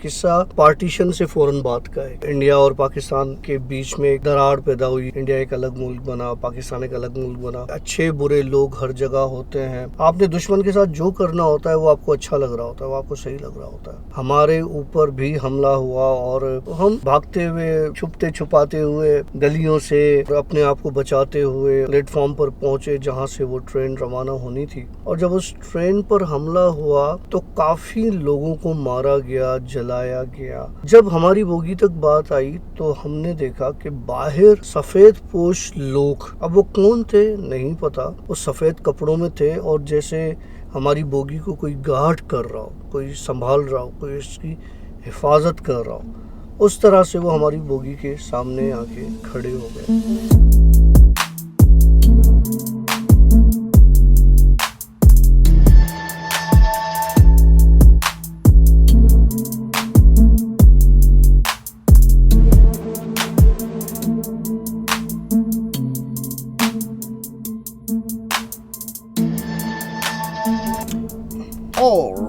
قصہ پارٹیشن سے فوراً بعد کا ہے. انڈیا اور پاکستان کے بیچ میں ایک دراڑ پیدا ہوئی. انڈیا ایک الگ ملک بنا, پاکستان ایک الگ ملک بنا. اچھے برے لوگ ہر جگہ ہوتے ہیں. آپ نے دشمن کے ساتھ جو کرنا ہوتا ہے وہ آپ کو اچھا لگ رہا ہوتا ہے, وہ آپ کو صحیح لگ رہا ہوتا ہے. ہمارے اوپر بھی حملہ ہوا اور ہم بھاگتے ہوئے, چھپتے چھپاتے ہوئے گلیوں سے اپنے آپ کو بچاتے ہوئے پلیٹ فارم پر پہنچے جہاں سے وہ ٹرین روانہ ہونی تھی. اور جب اس ٹرین پر حملہ ہوا تو کافی لوگوں کو مارا گیا, جلایا گیا. جب ہماری بوگی تک بات آئی تو ہم نے دیکھا کہ باہر سفید پوش لوگ, اب وہ کون تھے نہیں پتا, وہ سفید کپڑوں میں تھے اور جیسے ہماری بوگی کو کوئی گارڈ کر رہا ہو, کوئی سنبھال رہا ہو, کوئی اس کی حفاظت کر رہا ہو. اس طرح سے وہ ہماری بوگی کے سامنے آ کے کھڑے ہو گئے.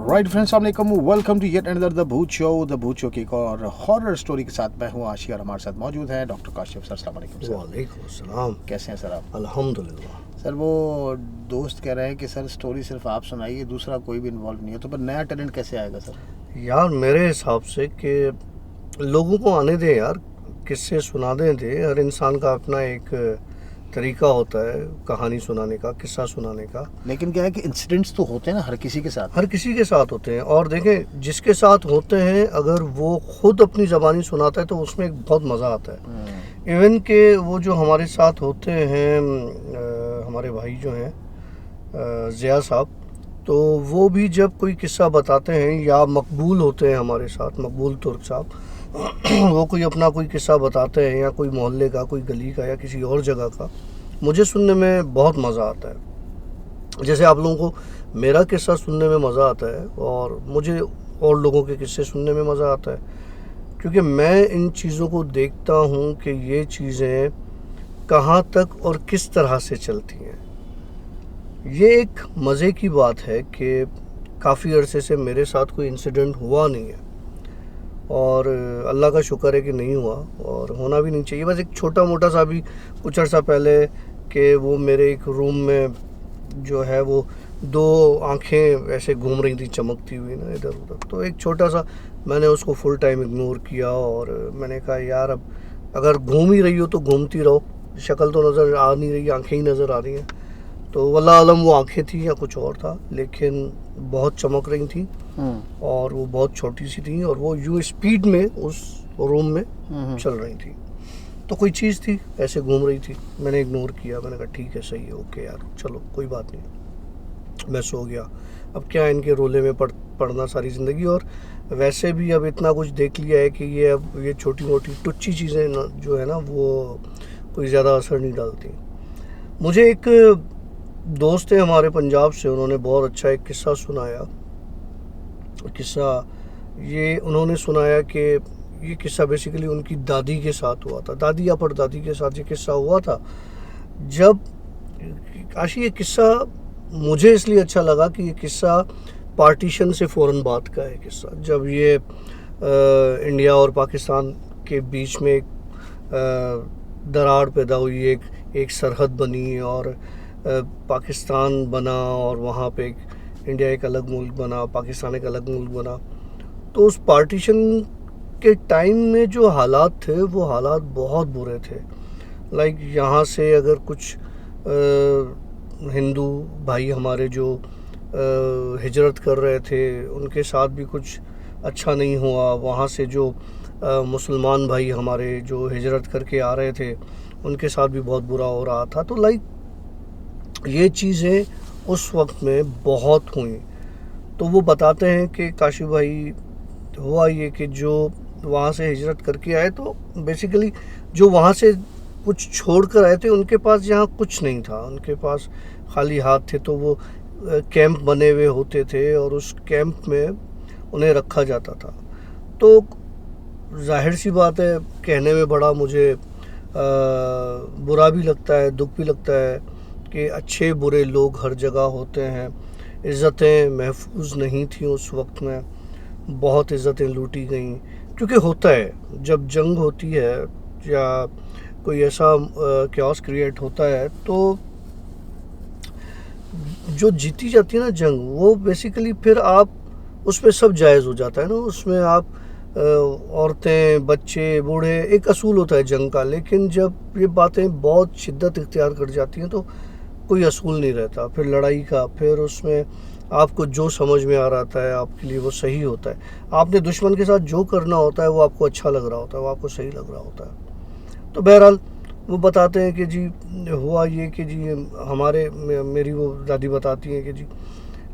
رائٹ فرینڈس, السلام علیکم, ویلکم ٹو یٹ اندر دا بھوت شو. دا بھوت شو کی ایک اور ہارر اسٹوری کے ساتھ میں ہوں عاشق, اور ہمارے ساتھ موجود ہیں ڈاکٹر کاشف سر. السلام علیکم سر. وعلیکم السلام. کیسے ہیں سر آپ؟ الحمدللہ. سر وہ دوست کہہ رہے ہیں کہ سر اسٹوری صرف آپ سنائیے, دوسرا کوئی بھی انوالو نہیں ہے, تو پھر نیا ٹیلنٹ کیسے آئے گا سر؟ یار میرے حساب سے کہ لوگوں کو آنے دیں یار, قصے سنا دیں. ہر انسان کا اپنا ایک طریقہ ہوتا ہے کہانی سنانے کا, قصہ سنانے کا. لیکن کیا ہے کہ انسیڈنٹس تو ہوتے ہیں نا ہر کسی کے ساتھ. ہر کسی کے ساتھ ہوتے ہیں, اور دیکھیں جس کے ساتھ ہوتے ہیں اگر وہ خود اپنی زبانی سناتا ہے تو اس میں ایک بہت مزہ آتا ہے. ایون کہ وہ جو ہمارے ساتھ ہوتے ہیں, ہمارے بھائی جو ہیں ضیاء صاحب, تو وہ بھی جب کوئی قصہ بتاتے ہیں, یا مقبول ہوتے ہیں ہمارے ساتھ, مقبول ترک صاحب, وہ کوئی اپنا کوئی قصہ بتاتے ہیں, یا کوئی محلے کا, کوئی گلی کا, یا کسی اور جگہ کا, مجھے سننے میں بہت مزہ آتا ہے. جیسے آپ لوگوں کو میرا قصہ سننے میں مزہ آتا ہے, اور مجھے اور لوگوں کے قصے سننے میں مزہ آتا ہے, کیونکہ میں ان چیزوں کو دیکھتا ہوں کہ یہ چیزیں کہاں تک اور کس طرح سے چلتی ہیں. یہ ایک مزے کی بات ہے کہ کافی عرصے سے میرے ساتھ کوئی انسیڈنٹ ہوا نہیں ہے, اور اللہ کا شکر ہے کہ نہیں ہوا, اور ہونا بھی نہیں چاہیے. بس ایک چھوٹا موٹا سا بھی کچھ عرصہ پہلے کہ وہ میرے ایک روم میں جو ہے وہ دو آنکھیں ایسے گھوم رہی تھیں چمکتی ہوئی نا ادھر ادھر, تو ایک چھوٹا سا میں نے اس کو فل ٹائم اگنور کیا, اور میں نے کہا یار اب اگر گھوم ہی رہی ہو تو گھومتی رہو, شکل تو نظر آ نہیں رہی, آنکھیں ہی نظر آ رہی ہیں. تو واللہ عالم وہ آنکھیں تھیں یا کچھ اور تھا, لیکن بہت چمک رہی تھیں, اور وہ بہت چھوٹی سی تھیں, اور وہ یوں اسپیڈ میں اس روم میں چل رہی تھیں. تو کوئی چیز تھی ایسے گھوم رہی تھی, میں نے اگنور کیا, میں نے کہا ٹھیک ہے صحیح ہے, اوکے یار چلو کوئی بات نہیں. میں سو گیا. اب کیا ان کے رولے میں پڑنا ساری زندگی, اور ویسے بھی اب اتنا کچھ دیکھ لیا ہے کہ یہ چھوٹی موٹی ٹچی چیزیں جو ہے نا وہ کوئی زیادہ اثر نہیں ڈالتی. مجھے ایک دوست ہیں ہمارے پنجاب سے, انہوں نے بہت اچھا ایک قصہ سنایا. قصہ یہ انہوں نے سنایا کہ یہ قصہ بیسیکلی ان کی دادی کے ساتھ ہوا تھا, دادی یا پردادی کے ساتھ یہ قصہ ہوا تھا. جب کاشی یہ قصہ مجھے اس لیے اچھا لگا کہ یہ قصہ پارٹیشن سے فوراً بعد کا ہے قصہ, جب یہ انڈیا اور پاکستان کے بیچ میں ایک دراڑ پیدا ہوئی, ایک سرحد بنی, اور پاکستان بنا, اور وہاں پہ انڈیا ایک الگ ملک بنا, پاکستان ایک الگ ملک بنا. تو اس پارٹیشن کے ٹائم میں جو حالات تھے وہ حالات بہت برے تھے. لائک یہاں سے اگر کچھ ہندو بھائی ہمارے جو ہجرت کر رہے تھے ان کے ساتھ بھی کچھ اچھا نہیں ہوا, وہاں سے جو مسلمان بھائی ہمارے جو ہجرت کر کے آ رہے تھے ان کے ساتھ بھی بہت برا ہو رہا تھا. تو لائک یہ چیزیں اس وقت میں بہت ہوئیں. تو وہ بتاتے ہیں کہ کاشف بھائی ہوا یہ کہ جو وہاں سے ہجرت کر کے آئے تو بیسیکلی جو وہاں سے کچھ چھوڑ کر آئے تھے ان کے پاس یہاں کچھ نہیں تھا, ان کے پاس خالی ہاتھ تھے. تو وہ کیمپ بنے ہوئے ہوتے تھے اور اس کیمپ میں انہیں رکھا جاتا تھا. تو ظاہر سی بات ہے کہنے میں بڑا مجھے برا بھی لگتا ہے, دکھ بھی لگتا ہے کہ اچھے برے لوگ ہر جگہ ہوتے ہیں. عزتیں محفوظ نہیں تھیں اس وقت میں, بہت عزتیں لوٹی گئیں، کیونکہ ہوتا ہے جب جنگ ہوتی ہے یا کوئی ایسا کیوس کریٹ ہوتا ہے تو جو جیتی جاتی ہے نا جنگ، وہ بیسیکلی پھر آپ اس میں سب جائز ہو جاتا ہے نا، اس میں آپ عورتیں، بچے، بوڑھے، ایک اصول ہوتا ہے جنگ کا. لیکن جب یہ باتیں بہت شدت اختیار کر جاتی ہیں تو کوئی اصول نہیں رہتا پھر لڑائی کا. پھر اس میں آپ کو جو سمجھ میں آ رہا ہے آپ کے لیے وہ صحیح ہوتا ہے. آپ نے دشمن کے ساتھ جو کرنا ہوتا ہے وہ آپ کو اچھا لگ رہا ہوتا ہے، وہ آپ کو صحیح لگ رہا ہوتا ہے. تو بہرحال وہ بتاتے ہیں کہ جی ہوا یہ کہ جی میری وہ دادی بتاتی ہیں کہ جی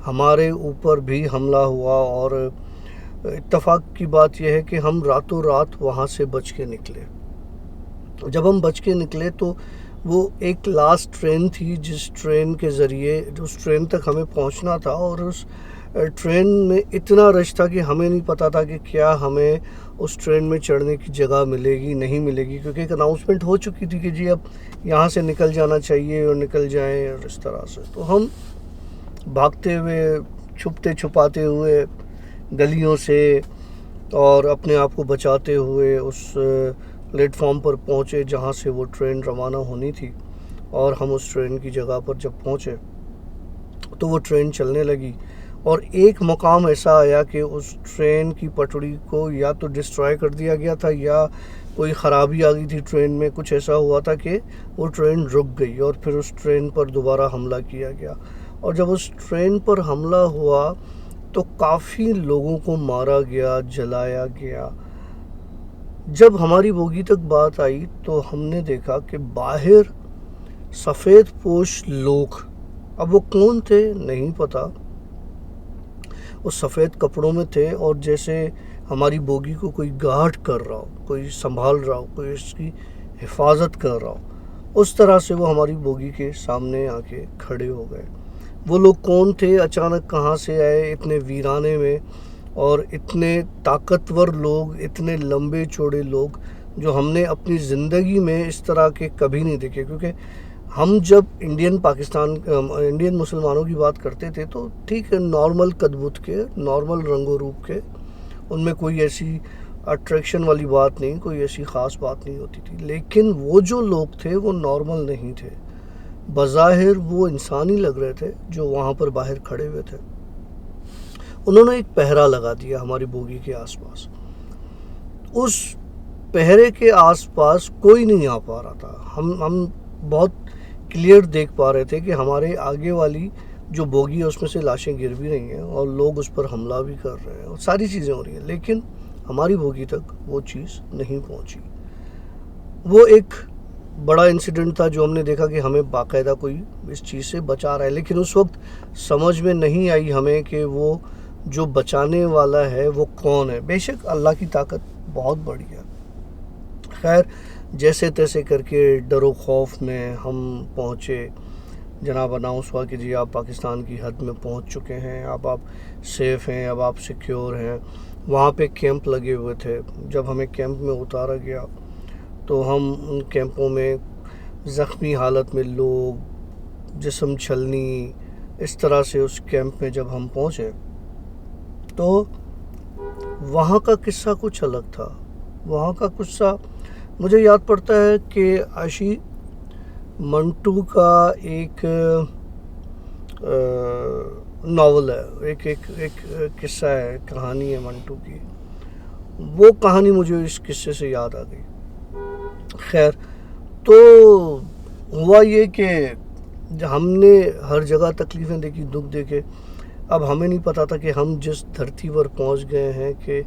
ہمارے اوپر بھی حملہ ہوا، اور اتفاق کی بات یہ ہے کہ ہم راتوں رات وہاں سے بچ کے نکلے. جب ہم بچ کے نکلے تو وہ ایک لاسٹ ٹرین تھی جس ٹرین کے ذریعے اس ٹرین تک ہمیں پہنچنا تھا، اور اس ٹرین میں اتنا رش تھا کہ ہمیں نہیں پتا تھا کہ کیا ہمیں اس ٹرین میں چڑھنے کی جگہ ملے گی نہیں ملے گی، کیونکہ ایک اناؤنسمنٹ ہو چکی تھی کہ جی اب یہاں سے نکل جانا چاہیے اور نکل جائیں اور اس طرح سے. تو ہم بھاگتے ہوئے، چھپتے چھپاتے ہوئے گلیوں سے اور اپنے آپ کو بچاتے ہوئے اس پلیٹ فارم پر پہنچے جہاں سے وہ ٹرین روانہ ہونی تھی. اور ہم اس ٹرین کی جگہ پر جب پہنچے تو وہ ٹرین چلنے لگی، اور ایک مقام ایسا آیا کہ اس ٹرین کی پٹڑی کو یا تو ڈسٹرائے کر دیا گیا تھا یا کوئی خرابی آ گئی تھی ٹرین میں. کچھ ایسا ہوا تھا کہ وہ ٹرین رک گئی، اور پھر اس ٹرین پر دوبارہ حملہ کیا گیا. اور جب اس ٹرین پر حملہ ہوا تو کافی لوگوں کو مارا گیا، جلایا گیا. جب ہماری بوگی تک بات آئی تو ہم نے دیکھا کہ باہر سفید پوش لوگ، اب وہ کون تھے نہیں پتا، وہ سفید کپڑوں میں تھے اور جیسے ہماری بوگی کو کوئی گارڈ کر رہا ہو، کوئی سنبھال رہا ہو، کوئی اس کی حفاظت کر رہا ہو، اس طرح سے وہ ہماری بوگی کے سامنے آ کے کھڑے ہو گئے. وہ لوگ کون تھے، اچانک کہاں سے آئے اتنے ویرانے میں، اور اتنے طاقتور لوگ، اتنے لمبے چوڑے لوگ جو ہم نے اپنی زندگی میں اس طرح کے کبھی نہیں دیکھے. کیونکہ ہم جب انڈین مسلمانوں کی بات کرتے تھے تو ٹھیک ہے، نارمل قد بت کے، نارمل رنگ و روپ کے، ان میں کوئی ایسی اٹریکشن والی بات نہیں، کوئی ایسی خاص بات نہیں ہوتی تھی. لیکن وہ جو لوگ تھے وہ نارمل نہیں تھے، بظاہر وہ انسانی لگ رہے تھے جو وہاں پر باہر کھڑے ہوئے تھے. انہوں نے ایک پہرا لگا دیا ہماری بوگی کے آس پاس. اس پہرے کے آس پاس کوئی نہیں آ پا رہا تھا. ہم بہت کلیئر دیکھ پا رہے تھے کہ ہمارے آگے والی جو بوگی ہے اس میں سے لاشیں گر بھی رہی ہیں اور لوگ اس پر حملہ بھی کر رہے ہیں اور ساری چیزیں ہو رہی ہیں، لیکن ہماری بوگی تک وہ چیز نہیں پہنچی. وہ ایک بڑا انسیڈنٹ تھا جو ہم نے دیکھا کہ ہمیں باقاعدہ کوئی اس چیز سے بچا رہا ہے. لیکن اس وقت سمجھ میں نہیں آئی ہمیں کہ وہ جو بچانے والا ہے وہ کون ہے. بے شک اللہ کی طاقت بہت بڑی ہے. خیر، جیسے تیسے کر کے ڈر و خوف میں ہم پہنچے. جناب اناؤنس ہوا کہ جی آپ پاکستان کی حد میں پہنچ چکے ہیں، اب آپ سیف ہیں، اب آپ سیکیور ہیں. وہاں پہ کیمپ لگے ہوئے تھے. جب ہمیں کیمپ میں اتارا گیا تو ہم ان کیمپوں میں زخمی حالت میں لوگ، جسم چھلنی، اس طرح سے اس کیمپ میں جب ہم پہنچے تو وہاں کا قصہ کچھ الگ تھا. وہاں کا قصہ مجھے یاد پڑتا ہے کہ عائشی منٹو کا ایک ناول ہے، ایک قصہ ہے، کہانی ہے منٹو کی. وہ کہانی مجھے اس قصے سے یاد آ گئی. خیر، تو ہوا یہ کہ ہم نے ہر جگہ تکلیفیں دیکھی، دکھ دیکھے. اب ہمیں نہیں پتا تھا کہ ہم جس دھرتی پر پہنچ گئے ہیں کہ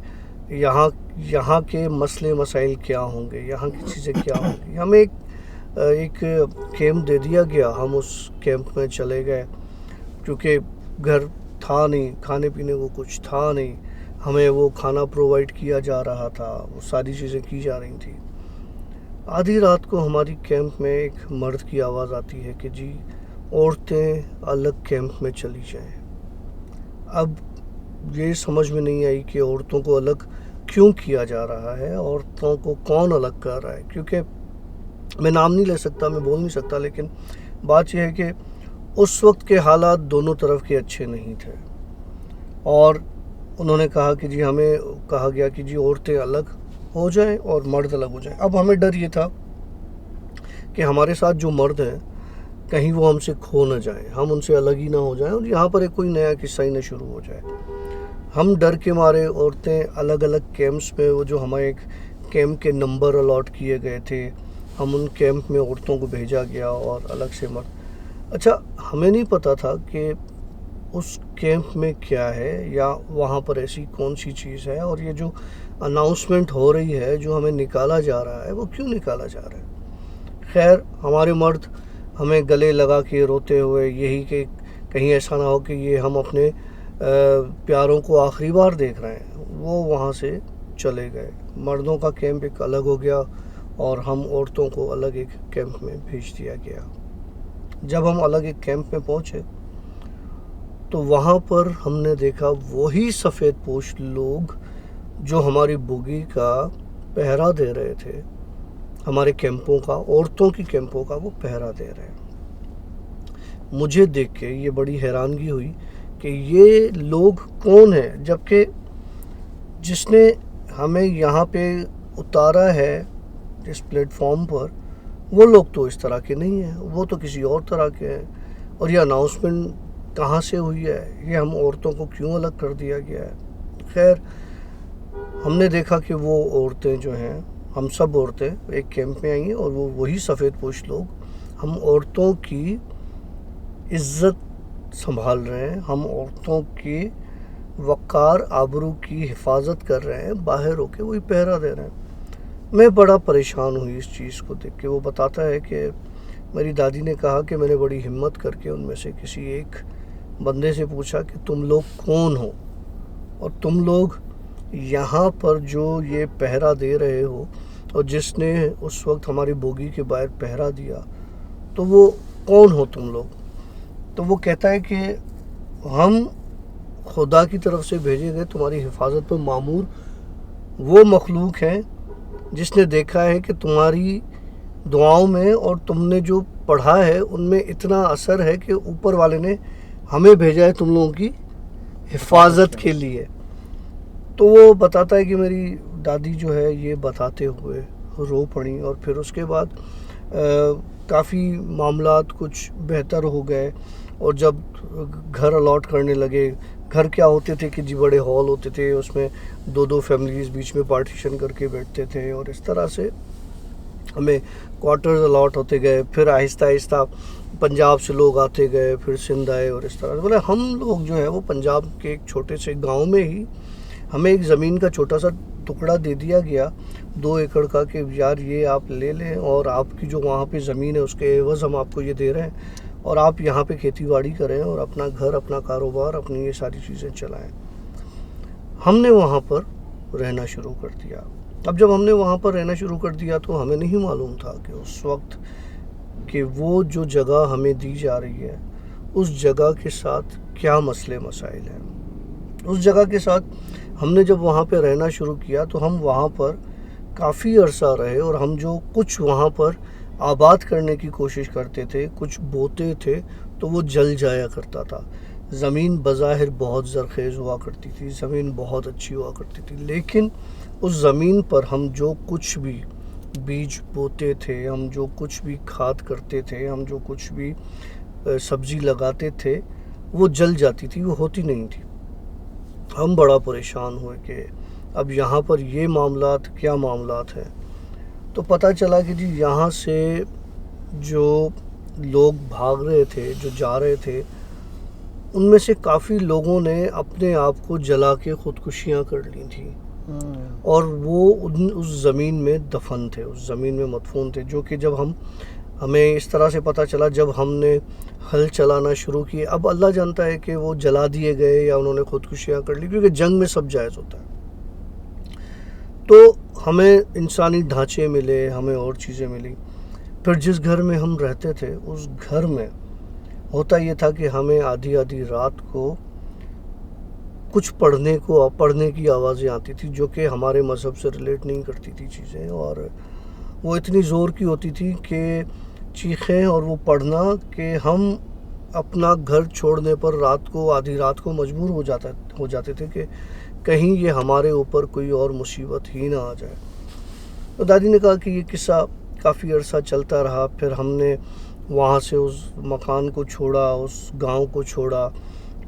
یہاں کے مسئلے مسائل کیا ہوں گے، یہاں کی چیزیں کیا ہوں گی. ہمیں ایک کیمپ دے دیا گیا. ہم اس کیمپ میں چلے گئے کیونکہ گھر تھا نہیں، کھانے پینے کو کچھ تھا نہیں. ہمیں وہ کھانا پرووائڈ کیا جا رہا تھا، وہ ساری چیزیں کی جا رہی تھیں. آدھی رات کو ہماری کیمپ میں ایک مرد کی آواز آتی ہے کہ جی عورتیں الگ کیمپ میں چلی جائیں. اب یہ سمجھ میں نہیں آئی کہ عورتوں کو الگ کیوں کیا جا رہا ہے، عورتوں کو کون الگ کر رہا ہے. کیونکہ میں نام نہیں لے سکتا، میں بول نہیں سکتا، لیکن بات یہ ہے کہ اس وقت کے حالات دونوں طرف کے اچھے نہیں تھے. اور انہوں نے کہا کہ جی ہمیں کہا گیا کہ جی عورتیں الگ ہو جائیں اور مرد الگ ہو جائیں. اب ہمیں ڈر یہ تھا کہ ہمارے ساتھ جو مرد ہیں کہیں وہ ہم سے کھو نہ جائیں, ہم ان سے الگ ہی نہ ہو جائیں اور یہاں پر ایک کوئی نیا قصہ ہی نہ شروع ہو جائے. ہم ڈر کے مارے عورتیں الگ الگ کیمپس میں, وہ جو ہمیں ایک کیمپ کے نمبر الاٹ کیے گئے تھے, ہم ان کیمپ میں عورتوں کو بھیجا گیا اور الگ سے مرد. اچھا ہمیں نہیں پتہ تھا کہ اس کیمپ میں کیا ہے یا وہاں پر ایسی کون سی چیز ہے, اور یہ جو اناؤنسمنٹ ہو رہی ہے, جو ہمیں نکالا جا رہا ہے, وہ کیوں نکالا جا رہا ہے. خیر ہمارے مرد ہمیں گلے لگا کے روتے ہوئے یہی کہ کہیں ایسا نہ ہو کہ یہ ہم اپنے پیاروں کو آخری بار دیکھ رہے ہیں, وہ وہاں سے چلے گئے. مردوں کا کیمپ ایک الگ ہو گیا اور ہم عورتوں کو الگ ایک کیمپ میں بھیج دیا گیا. جب ہم الگ ایک کیمپ میں پہنچے تو وہاں پر ہم نے دیکھا وہی سفید پوش لوگ جو ہماری بوگی کا پہرا دے رہے تھے, ہمارے کیمپوں کا, عورتوں کی کیمپوں کا وہ پہرا دے رہے ہیں. مجھے دیکھ کے یہ بڑی حیرانگی ہوئی کہ یہ لوگ کون ہیں, جبکہ جس نے ہمیں یہاں پہ اتارا ہے اس پلیٹ فارم پر, وہ لوگ تو اس طرح کے نہیں ہیں, وہ تو کسی اور طرح کے ہیں. اور یہ اناؤنسمنٹ کہاں سے ہوئی ہے, یہ ہم عورتوں کو کیوں الگ کر دیا گیا ہے. خیر ہم نے دیکھا کہ وہ عورتیں جو ہیں, ہم سب عورتیں ایک کیمپ میں آئی ہیں اور وہ وہی سفید پوش لوگ ہم عورتوں کی عزت سنبھال رہے ہیں, ہم عورتوں کی وقار آبرو کی حفاظت کر رہے ہیں, باہر ہو کے وہی پہرا دے رہے ہیں. میں بڑا پریشان ہوئی اس چیز کو دیکھ کے. وہ بتاتا ہے کہ میری دادی نے کہا کہ میں نے بڑی ہمت کر کے ان میں سے کسی ایک بندے سے پوچھا کہ تم لوگ کون ہو اور تم لوگ یہاں پر جو یہ پہرا دے رہے ہو, اور جس نے اس وقت ہماری بوگی کے باہر پہرا دیا, تو وہ کون ہو تم لوگ. تو وہ کہتا ہے کہ ہم خدا کی طرف سے بھیجے گئے تمہاری حفاظت پر معمور وہ مخلوق ہیں جس نے دیکھا ہے کہ تمہاری دعاؤں میں اور تم نے جو پڑھا ہے ان میں اتنا اثر ہے کہ اوپر والے نے ہمیں بھیجا ہے تم لوگوں کی حفاظت کے لیے. تو وہ بتاتا ہے کہ میری دادی جو ہے یہ بتاتے ہوئے رو پڑی, اور پھر اس کے بعد کافی معاملات کچھ بہتر ہو گئے. اور جب گھر الاٹ کرنے لگے, گھر کیا ہوتے تھے کہ جی بڑے ہال ہوتے تھے, اس میں دو فیملیز بیچ میں پارٹیشن کر کے بیٹھتے تھے, اور اس طرح سے ہمیں کوارٹرز الاٹ ہوتے گئے. پھر آہستہ آہستہ پنجاب سے لوگ آتے گئے, پھر سندھ آئے, اور اس طرح سے بولے ہم لوگ جو ہے وہ پنجاب کے ایک چھوٹے سے گاؤں میں ہی ہمیں ایک زمین کا چھوٹا سا ٹکڑا دے دیا گیا 2 ایکڑ کا کہ یار یہ آپ لے لیں, اور آپ کی جو وہاں پہ زمین ہے اس کے عوض ہم آپ کو یہ دے رہے ہیں, اور آپ یہاں پہ کھیتی باڑی کریں اور اپنا گھر, اپنا کاروبار, اپنی یہ ساری چیزیں چلائیں. ہم نے وہاں پر رہنا شروع کر دیا. اب جب ہم نے وہاں پر رہنا شروع کر دیا تو ہمیں نہیں معلوم تھا کہ اس وقت کہ وہ جو جگہ ہمیں دی جا رہی ہے اس جگہ کے ساتھ کیا مسئلے مسائل ہیں. اس جگہ کے ساتھ ہم نے جب وہاں پہ رہنا شروع کیا تو ہم وہاں پر کافی عرصہ رہے, اور ہم جو کچھ وہاں پر آباد کرنے کی کوشش کرتے تھے, کچھ بوتے تھے, تو وہ جل جایا کرتا تھا. زمین بظاہر بہت زرخیز ہوا کرتی تھی, زمین بہت اچھی ہوا کرتی تھی, لیکن اس زمین پر ہم جو کچھ بھی بیج بوتے تھے, ہم جو کچھ بھی کھاد کرتے تھے, ہم جو کچھ بھی سبزی لگاتے تھے, وہ جل جاتی تھی, وہ ہوتی نہیں تھی. ہم بڑا پریشان ہوئے کہ اب یہاں پر یہ معاملات کیا معاملات ہیں. تو پتہ چلا کہ جی یہاں سے جو لوگ بھاگ رہے تھے, جو جا رہے تھے, ان میں سے کافی لوگوں نے اپنے آپ کو جلا کے خودکشیاں کر لی تھیں, اور وہ اس زمین میں دفن تھے, اس زمین میں مدفون تھے. جو کہ جب ہمیں اس طرح سے پتہ چلا جب ہم نے ہل چلانا شروع کیے. اب اللہ جانتا ہے کہ وہ جلا دیے گئے یا انہوں نے خودکشیاں کر لی, کیونکہ جنگ میں سب جائز ہوتا ہے. تو ہمیں انسانی ڈھانچے ملے, ہمیں اور چیزیں ملی. پھر جس گھر میں ہم رہتے تھے اس گھر میں ہوتا یہ تھا کہ ہمیں آدھی رات کو کچھ پڑھنے کی آوازیں آتی تھی, جو کہ ہمارے مذہب سے ریلیٹ نہیں کرتی تھی چیزیں, اور وہ اتنی زور کی ہوتی تھی کہ چیخیں اور وہ پڑھنا کہ ہم اپنا گھر چھوڑنے پر آدھی رات کو مجبور ہو جاتے تھے کہ کہیں یہ ہمارے اوپر کوئی اور مصیبت ہی نہ آ جائے. تو دادی نے کہا کہ یہ قصہ کافی عرصہ چلتا رہا. پھر ہم نے وہاں سے اس مکان کو چھوڑا, اس گاؤں کو چھوڑا.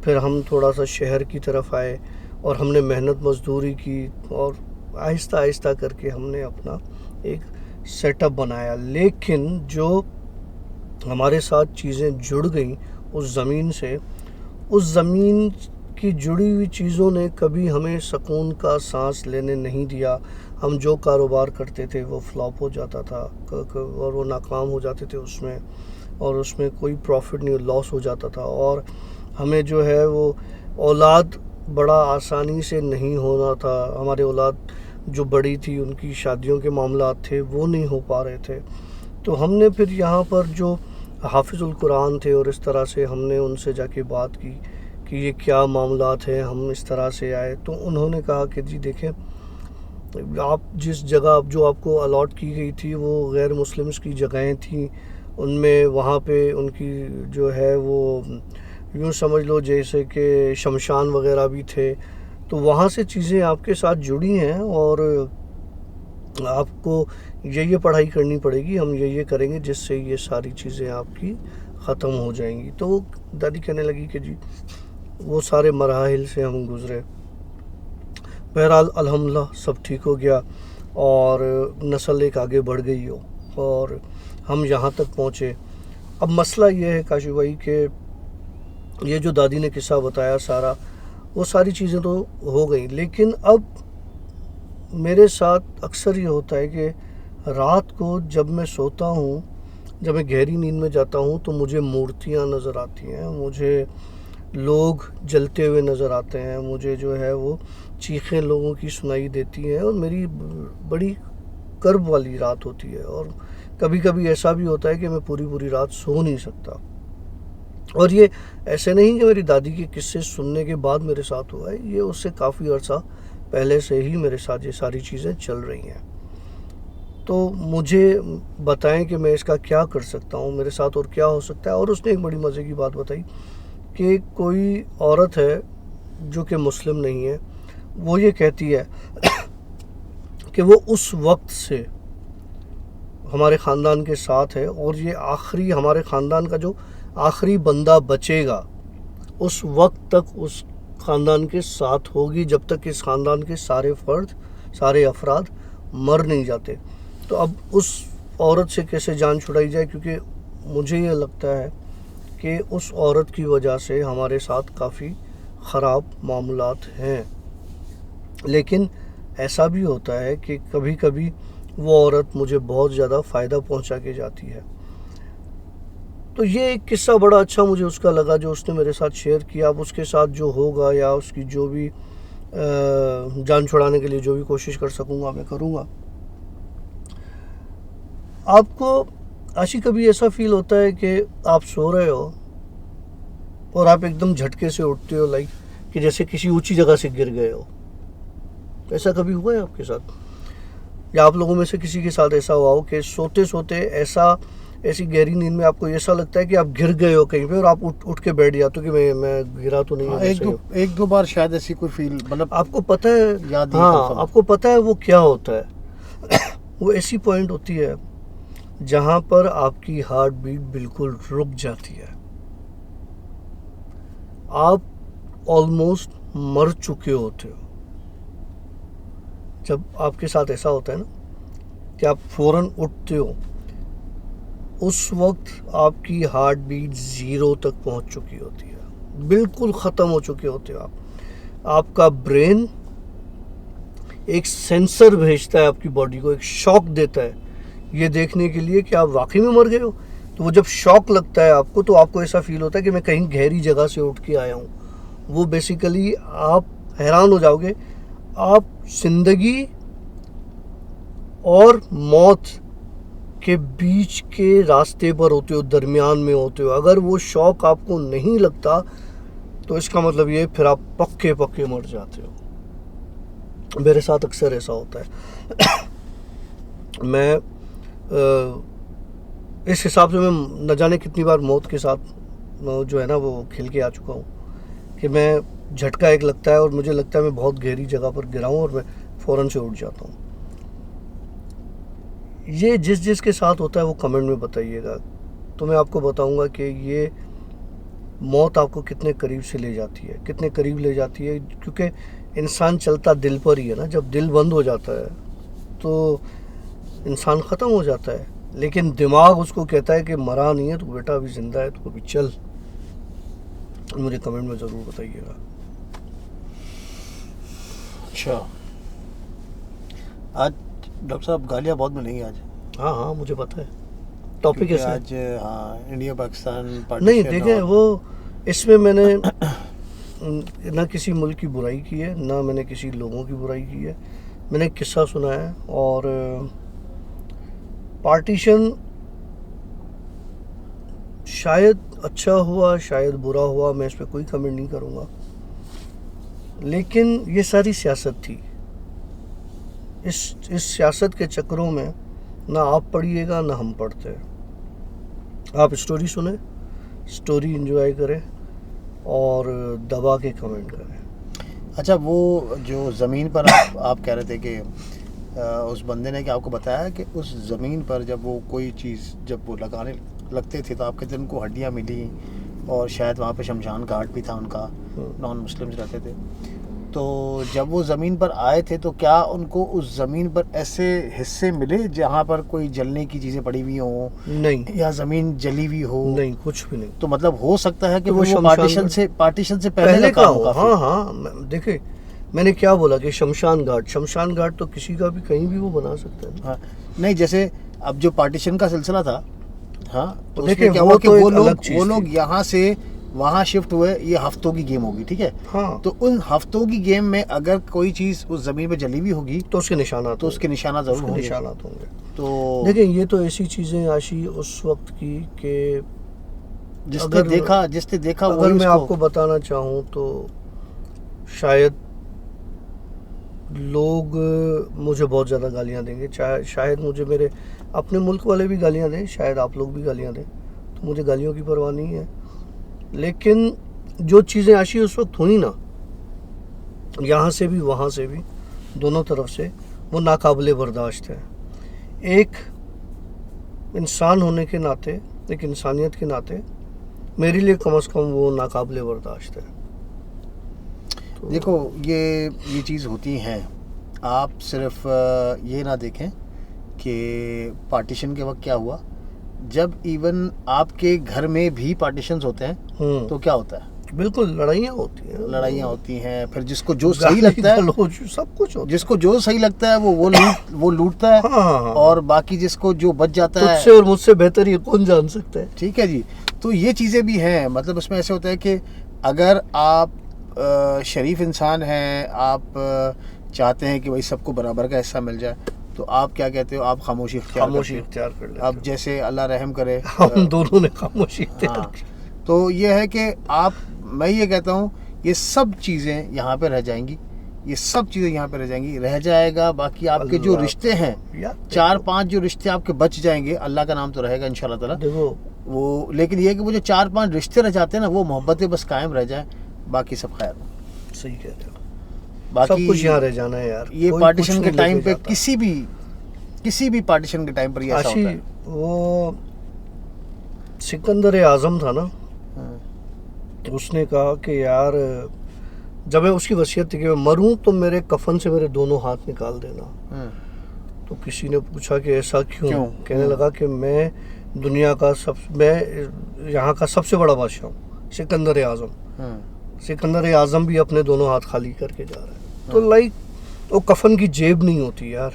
پھر ہم تھوڑا سا شہر کی طرف آئے اور ہم نے محنت مزدوری کی اور آہستہ آہستہ کر کے ہم نے اپنا ایک سیٹ اپ بنایا. لیکن جو ہمارے ساتھ چیزیں جڑ گئیں اس زمین سے, اس زمین کی جڑی ہوئی چیزوں نے کبھی ہمیں سکون کا سانس لینے نہیں دیا. ہم جو کاروبار کرتے تھے وہ فلاپ ہو جاتا تھا اور وہ ناکام ہو جاتے تھے اس میں, اور اس میں کوئی پروفٹ نہیں, لاس ہو جاتا تھا. اور ہمیں جو ہے وہ اولاد بڑا آسانی سے نہیں ہونا تھا. ہمارے اولاد جو بڑی تھی ان کی شادیوں کے معاملات تھے وہ نہیں ہو پا رہے تھے. تو ہم نے پھر یہاں پر جو حافظ القرآن تھے اور اس طرح سے ہم نے ان سے جا کے بات کی کہ یہ کیا معاملات ہیں, ہم اس طرح سے آئے. تو انہوں نے کہا کہ جی دیکھیں, آپ جس جگہ جو آپ کو الاٹ کی گئی تھی وہ غیر مسلمس کی جگہیں تھیں. ان میں وہاں پہ ان کی جو ہے وہ یوں سمجھ لو جیسے کہ شمشان وغیرہ بھی تھے. تو وہاں سے چیزیں آپ کے ساتھ جڑی ہیں اور آپ کو یہ پڑھائی کرنی پڑے گی, ہم یہ کریں گے جس سے یہ ساری چیزیں آپ کی ختم ہو جائیں گی. تو دادی کہنے لگی کہ جی وہ سارے مراحل سے ہم گزرے. بہرحال الحمدللہ سب ٹھیک ہو گیا اور نسل ایک آگے بڑھ گئی ہو اور ہم یہاں تک پہنچے. اب مسئلہ یہ ہے کاشف بھائی کہ یہ جو دادی نے قصہ بتایا سارا, وہ ساری چیزیں تو ہو گئیں, لیکن اب میرے ساتھ اکثر یہ ہوتا ہے کہ رات کو جب میں سوتا ہوں, جب میں گہری نیند میں جاتا ہوں تو مجھے مورتیاں نظر آتی ہیں, مجھے لوگ جلتے ہوئے نظر آتے ہیں, مجھے جو ہے وہ چیخیں لوگوں کی سنائی دیتی ہیں اور میری بڑی کرب والی رات ہوتی ہے. اور کبھی کبھی ایسا بھی ہوتا ہے کہ میں پوری رات سو نہیں سکتا. اور یہ ایسے نہیں کہ میری دادی کے قصے سننے کے بعد میرے ساتھ ہوا ہے, یہ اس سے کافی عرصہ پہلے سے ہی میرے ساتھ یہ ساری چیزیں چل رہی ہیں. تو مجھے بتائیں کہ میں اس کا کیا کر سکتا ہوں, میرے ساتھ اور کیا ہو سکتا ہے. اور اس نے ایک بڑی مزے کی بات بتائی کہ کوئی عورت ہے جو کہ مسلم نہیں ہے, وہ یہ کہتی ہے کہ وہ اس وقت سے ہمارے خاندان کے ساتھ ہے اور یہ آخری ہمارے خاندان کا جو آخری بندہ بچے گا اس وقت تک اس خاندان کے ساتھ ہوگی جب تک اس خاندان کے سارے افراد مر نہیں جاتے. تو اب اس عورت سے کیسے جان چھڑائی جائے, کیونکہ مجھے یہ لگتا ہے کہ اس عورت کی وجہ سے ہمارے ساتھ کافی خراب معاملات ہیں. لیکن ایسا بھی ہوتا ہے کہ کبھی کبھی وہ عورت مجھے بہت زیادہ فائدہ پہنچا کے جاتی ہے. تو یہ ایک قصہ بڑا اچھا مجھے اس کا لگا جو اس نے میرے ساتھ شیئر کیا. اب اس کے ساتھ جو ہوگا یا اس کی جو بھی جان چھڑانے کے لیے جو بھی کوشش کر سکوں گا میں کروں گا. آپ کو عاشق کبھی ایسا فیل ہوتا ہے کہ آپ سو رہے ہو اور آپ ایک دم جھٹکے سے اٹھتے ہو, لائک کہ جیسے کسی اونچی جگہ سے گر گئے ہو؟ ایسا کبھی ہوا ہے آپ کے ساتھ؟ یا آپ لوگوں میں سے کسی کے ساتھ ایسا ہوا ہو کہ سوتے سوتے ایسی گہری نیند میں آپ کو ایسا لگتا ہے کہ آپ گر گئے ہو کہیں پہ اور آپ اٹھ کے بیٹھ جاتے ہو کہ میں گرا تو نہیں ہوں؟ ایک دو بار شاید ایسی کوئی فیل, مطلب آپ کو پتہ ہے, ہاں آپ کو پتہ ہے وہ کیا ہوتا ہے؟ وہ ایسی پوائنٹ ہوتی ہے جہاں پر آپ کی ہارٹ بیٹ بالکل رک جاتی ہے, آپ آلموسٹ مر چکے ہوتے ہو. جب آپ کے ساتھ ایسا ہوتا ہے نا کہ آپ فوراً اٹھتے ہو, اس وقت آپ کی ہارٹ بیٹ 0 تک پہنچ چکی ہوتی ہے, بالکل ختم ہو چکے ہوتے ہو آپ. آپ کا برین ایک سینسر بھیجتا ہے آپ کی باڈی کو, ایک شاک دیتا ہے یہ دیکھنے کے لیے کہ آپ واقعی میں مر گئے ہو. تو وہ جب شاک لگتا ہے آپ کو تو آپ کو ایسا فیل ہوتا ہے کہ میں کہیں گہری جگہ سے اٹھ کے آیا ہوں. وہ بیسیکلی آپ حیران ہو جاؤ گے, آپ زندگی اور موت کے بیچ کے راستے پر ہوتے ہو, درمیان میں ہوتے ہو. اگر وہ شوق آپ کو نہیں لگتا تو اس کا مطلب یہ پھر آپ پکے مر جاتے ہو. میرے ساتھ اکثر ایسا ہوتا ہے. میں اس حساب سے میں نہ جانے کتنی بار موت کے ساتھ جو ہے نا وہ کھیل کے آ چکا ہوں کہ میں جھٹکا ایک لگتا ہے اور مجھے لگتا ہے میں بہت گہری جگہ پر گرا ہوں اور میں فوراً سے اٹھ جاتا ہوں. یہ جس کے ساتھ ہوتا ہے وہ کمنٹ میں بتائیے گا. تو میں آپ کو بتاؤں گا کہ یہ موت آپ کو کتنے قریب سے لے جاتی ہے, کتنے قریب لے جاتی ہے, کیونکہ انسان چلتا دل پر ہی ہے نا. جب دل بند ہو جاتا ہے تو انسان ختم ہو جاتا ہے, لیکن دماغ اس کو کہتا ہے کہ مرا نہیں ہے تو بیٹا ابھی زندہ ہے تو ابھی چل. مجھے کمنٹ میں ضرور بتائیے گا. اچھا, آج ڈاکٹر صاحب گالیاں بہت ملیں گی آج. ہاں مجھے پتہ ہے ٹاپک ایسا ہے. آج ہاں انڈیا پاکستان نہیں دیکھیں, وہ اس میں میں نے نہ کسی ملک کی برائی کی ہے, نہ میں نے کسی لوگوں کی برائی کی ہے. میں نے ایک قصہ سنا ہے, اور پارٹیشن شاید اچھا ہوا شاید برا ہوا, میں اس پہ کوئی کمنٹ نہیں کروں گا, لیکن یہ ساری سیاست تھی. اس سیاست کے چکروں میں نہ آپ پڑھیے گا نہ ہم پڑھتے. آپ اسٹوری سنیں, اسٹوری انجوائے کریں اور دبا کے کمنٹ کریں. اچھا, وہ جو زمین پر آپ کہہ رہے تھے کہ اس بندے نے کہ آپ کو بتایا کہ اس زمین پر جب وہ کوئی چیز جب وہ لگانے لگتے تھے تو آپ کہتے ہیں ان کو ہڈیاں ملی, اور شاید وہاں پہ شمشان گھاٹ بھی تھا ان کا, نان مسلمز رہتے تھے. تو جب وہ زمین پر آئے تھے تو کیا ان کو اس زمین پر ایسے حصے ملے جہاں پر کوئی جلنے کی چیزیں پڑی ہوئی ہوں؟ نہیں, یا زمین جلی ہوئی ہو؟ نہیں, کچھ بھی نہیں. تو مطلب ہو سکتا ہے کہ وہ شمشان پارٹیشن سے پہلے کا ہو. ہاں دیکھیں, میں نے کیا بولا کہ شمشان گھاٹ تو کسی کا بھی کہیں بھی وہ بنا سکتا ہے. ہاں نہیں, جیسے اب جو پارٹیشن کا سلسلہ تھا, ہاں تو دیکھیں کیا ہوا کہ وہ لوگ تھی. یہاں سے وہاں شفٹ ہوئے. یہ ہفتوں کی گیم ہوگی, ٹھیک ہے. ہاں, تو ان ہفتوں کی گیم میں اگر کوئی چیز اس زمین پہ جلی ہوئی ہوگی تو اس کے نشانات, تو اس کے نشانات ضرور ہوں گے. تو دیکھیں, یہ تو ایسی چیزیں آشی اس وقت کی کہ جس نے دیکھا اگر میں آپ کو بتانا چاہوں تو شاید لوگ مجھے بہت زیادہ گالیاں دیں گے, شاید مجھے میرے اپنے ملک والے بھی گالیاں دیں, شاید آپ لوگ بھی گالیاں دیں, تو مجھے گالیوں کی پرواہ نہیں ہے. لیکن جو چیزیں آشی اس وقت ہوئی نا, یہاں سے بھی وہاں سے بھی دونوں طرف سے, وہ ناقابل برداشت ہے. ایک انسان ہونے کے ناطے, ایک انسانیت کے ناطے میرے لیے کم از کم وہ ناقابل برداشت ہے. دیکھو, یہ چیز ہوتی ہیں. آپ صرف یہ نہ دیکھیں کہ پارٹیشن کے وقت کیا ہوا, جب ایون آپ کے گھر میں بھی پارٹیشنز ہوتے ہیں تو کیا ہوتا ہے, بالکل لڑائیاں ہوتی ہیں. پھر جس کو جو صحیح لگتا ہے سب کچھ ہوتا ہے, جس کو جو صحیح لگتا ہے وہ لوٹتا ہے, اور باقی جس کو جو بچ جاتا ہے, تجھ سے اور مجھ سے بہتر یہ کون جان سکتا ہے. ٹھیک ہے جی. تو یہ چیزیں بھی ہیں. مطلب اس میں ایسے ہوتا ہے کہ اگر آپ شریف انسان ہیں, آپ چاہتے ہیں کہ بھائی سب کو برابر کا حصہ مل جائے, تو آپ کیا کہتے ہو, آپ خاموشی اختیار کر لیں. اب جیسے اللہ رحم کرے ہم دونوں نے خاموشی اختیار کی. تو یہ ہے کہ میں یہ کہتا ہوں یہ سب چیزیں یہاں پہ رہ جائیں گی, رہ جائے گا. باقی آپ کے جو رشتے ہیں, 4-5 جو رشتے آپ کے بچ جائیں گے, اللہ کا نام تو رہے گا انشاءاللہ تعالی وہ. لیکن یہ کہ وہ جو 4-5 رشتے رہ جاتے ہیں نا, وہ محبتیں بس قائم رہ جائیں, باقی سب خیر. صحیح کہہ رہے ہو. باقی سب کچھ یہاں رہ جانا ہے یار. یہ پارٹیشن کے ٹائم پہ کسی بھی پارٹیشن کے ٹائم پر یہ ایسا ہوتا ہے. وہ سکندر اعظم تھا نا, اس نے کہا کہ یار جب میں اس کی وصیت تھی کہ میں مروں تو میرے کفن سے میرے دونوں ہاتھ نکال دینا. تو کسی نے پوچھا کہ ایسا کیوں؟ کہنے لگا کہ میں دنیا کا یہاں کا سب سے بڑا بادشاہ ہوں, سکندر اعظم بھی اپنے دونوں ہاتھ خالی کر کے جا رہا ہے. تو وہ کفن کی جیب نہیں ہوتی یار,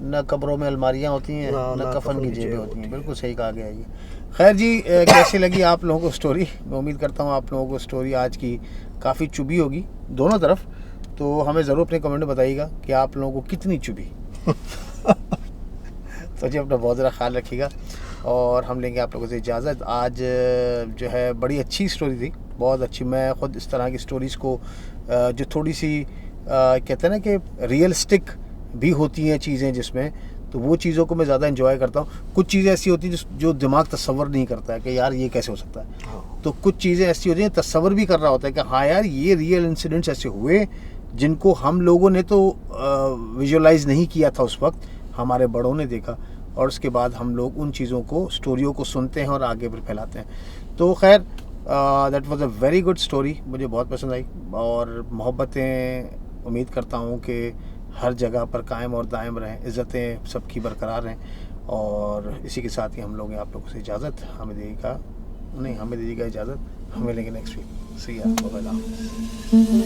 نہ قبروں میں الماریاں ہوتی ہیں, نہ کفن کی جیبیں ہوتی ہیں. بالکل صحیح کہا گیا. یہ خیر جی, کیسی لگی آپ لوگوں کو اسٹوری؟ میں امید کرتا ہوں آپ لوگوں کو اسٹوری آج کی کافی چبھی ہوگی دونوں طرف. تو ہمیں ضرور اپنے کمنٹ میں بتائیے گا کہ آپ لوگوں کو کتنی چبھی. تو جی اپنا بہت ذرا خیال رکھیے گا, اور ہم لیں گے آپ لوگوں سے اجازت. آج جو ہے بڑی اچھی اسٹوری تھی, بہت اچھی. میں خود اس طرح کی اسٹوریز کو جو تھوڑی سی کہتے ہیں نا کہ ریئلسٹک بھی ہوتی ہیں چیزیں جس میں, تو وہ چیزوں کو میں زیادہ انجوائے کرتا ہوں. کچھ چیزیں ایسی ہوتی ہیں جو دماغ تصور نہیں کرتا ہے کہ یار یہ کیسے ہو سکتا ہے. تو کچھ چیزیں ایسی ہوتی ہیں تصور بھی کر رہا ہوتا ہے کہ ہاں یار یہ ریئل انسیڈنٹس ایسے ہوئے جن کو ہم لوگوں نے تو ویژولائز نہیں کیا تھا اس وقت, ہمارے بڑوں نے دیکھا, اور اس کے بعد ہم لوگ ان چیزوں کو, اسٹوریوں کو سنتے ہیں اور آگے پھر پھیلاتے ہیں. تو خیر that was a very good story, مجھے بہت پسند آئی, اور محبتیں امید کرتا ہوں کہ ہر جگہ پر قائم اور دائم رہیں, عزتیں سب کی برقرار رہیں. اور اسی کے ساتھ ہی ہم لوگ آپ لوگوں سے اجازت, ہمیں دیجیے گا اجازت, ہمیں لیں گے نیکسٹ ویک. سی یا, بائے.